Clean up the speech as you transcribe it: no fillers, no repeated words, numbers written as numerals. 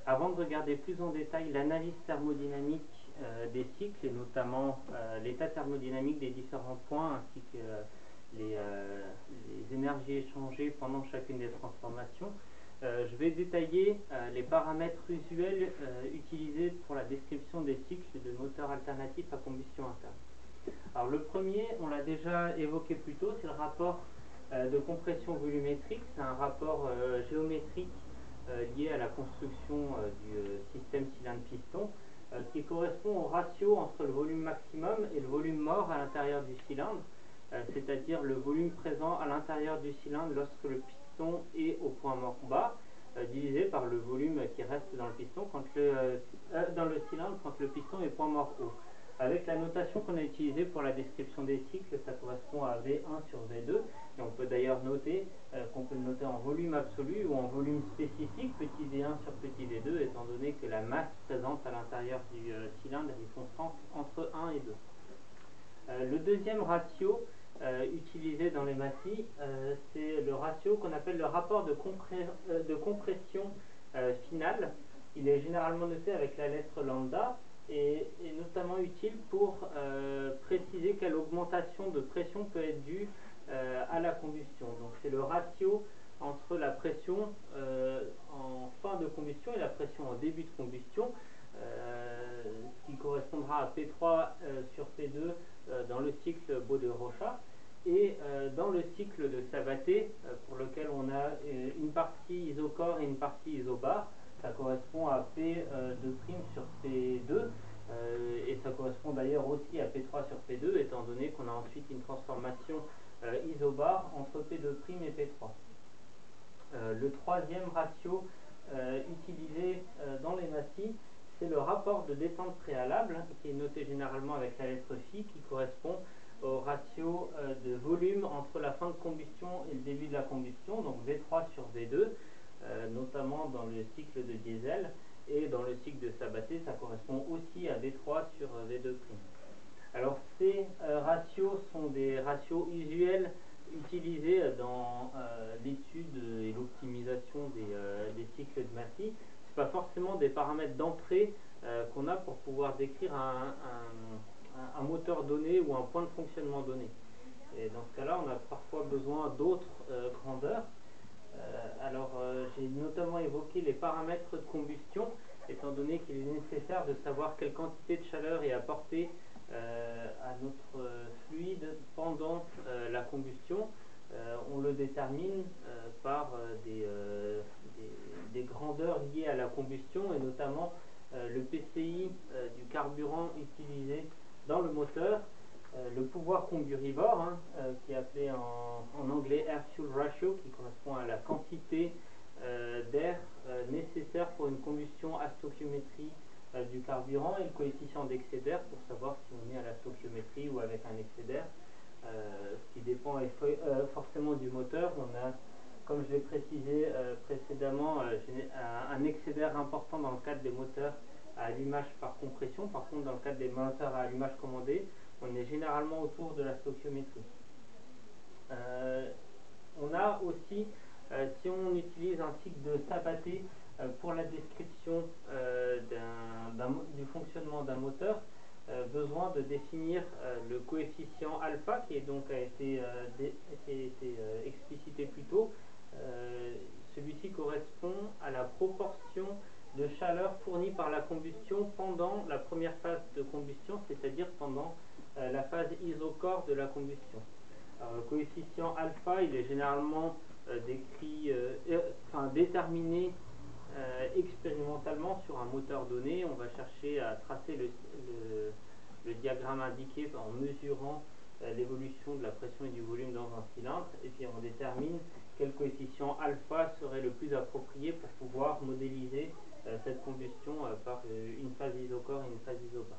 Avant de regarder plus en détail l'analyse thermodynamique des cycles et notamment l'état thermodynamique des différents points ainsi que les énergies échangées pendant chacune des transformations, je vais détailler les paramètres usuels utilisés pour la description des cycles de moteurs alternatifs à combustion interne. Alors le premier, on l'a déjà évoqué plus tôt, c'est le rapport de compression volumétrique. C'est un rapport géométrique lié à la construction du système cylindre-piston qui correspond au ratio entre le volume maximum et le volume mort à l'intérieur du cylindre, c'est-à-dire le volume présent à l'intérieur du cylindre lorsque le piston est au point mort bas, divisé par le volume qui reste dans le piston dans le cylindre quand le piston est point mort haut. Avec la notation qu'on a utilisée pour la description des cycles, ça correspond à V1 sur V2, et on peut d'ailleurs noter qu'on peut le noter en volume absolu ou en volume spécifique, petit V1 sur petit V2, étant donné que la masse présente à l'intérieur du cylindre est constante entre 1 et 2. Le deuxième ratio utilisé dans les massifs, c'est le ratio qu'on appelle le rapport de compression finale. Il est généralement noté avec la lettre lambda et est notamment utile pour préciser quelle augmentation de pression peut être due à la combustion. Donc c'est le ratio entre la pression en fin de combustion et la pression en début de combustion, qui correspondra à P3 sur P2 dans le cycle Bode-Rocha, et dans le cycle de Sabatier, pour lequel on a une partie isocore et une partie isobar, ça correspond à P2' sur P2, et ça correspond d'ailleurs aussi à P3 sur P2, étant donné qu'on a ensuite une transformation isobar entre P2' et P3. Le troisième ratio utilisé dans les massifs, c'est le rapport de détente préalable, qui est noté généralement avec la lettre phi, qui correspond au ratio de volume entre la fin de combustion et le début de la combustion, donc V3 sur V2, notamment dans le cycle de diesel, et dans le cycle de Sabatier, ça correspond aussi à V3 sur V2'. Alors ces ratios sont des ratios usuels utilisés dans l'étude et l'optimisation des cycles de Massey. Ce n'est pas forcément des paramètres d'entrée qu'on a pour pouvoir décrire un moteur donné ou un point de fonctionnement donné. Et dans ce cas-là, on a parfois besoin d'autres grandeurs. J'ai notamment évoqué les paramètres de combustion, étant donné qu'il est nécessaire de savoir quelle quantité de chaleur est apportée à notre fluide pendant la combustion. On le détermine par des grandeurs liées à la combustion, et notamment le PCI du carburant utilisé dans le moteur, le pouvoir comburivore, qui est appelé en anglais Air Fuel Ratio, qui correspond à la quantité d'air nécessaire pour une combustion à stoichiométrie du carburant, et le coefficient d'excès d'air pour savoir si on est à la stoichiométrie ou avec un excès d'air, ce qui dépend forcément du moteur. On a, comme je l'ai précisé précédemment, un excès d'air important dans le cadre des moteurs à allumage par compression. Par contre, dans le cadre des moteurs à allumage commandé, on est généralement autour de la stoichiométrie. On a aussi, si on utilise un cycle de Sabatier pour la description du fonctionnement d'un moteur, besoin de définir le coefficient alpha, qui a été explicité plus tôt. Celui-ci correspond à la proportion de chaleur fournie par la combustion pendant la première phase de combustion, c'est-à-dire pendant la phase isocore de la combustion. Alors, le coefficient alpha, il est généralement déterminé expérimentalement sur un moteur donné. On va chercher à tracer le diagramme indiqué en mesurant l'évolution de la pression et du volume dans un cylindre, et puis on détermine quel coefficient alpha serait le plus approprié pour pouvoir modéliser cette combustion par une phase isocore et une phase isobar.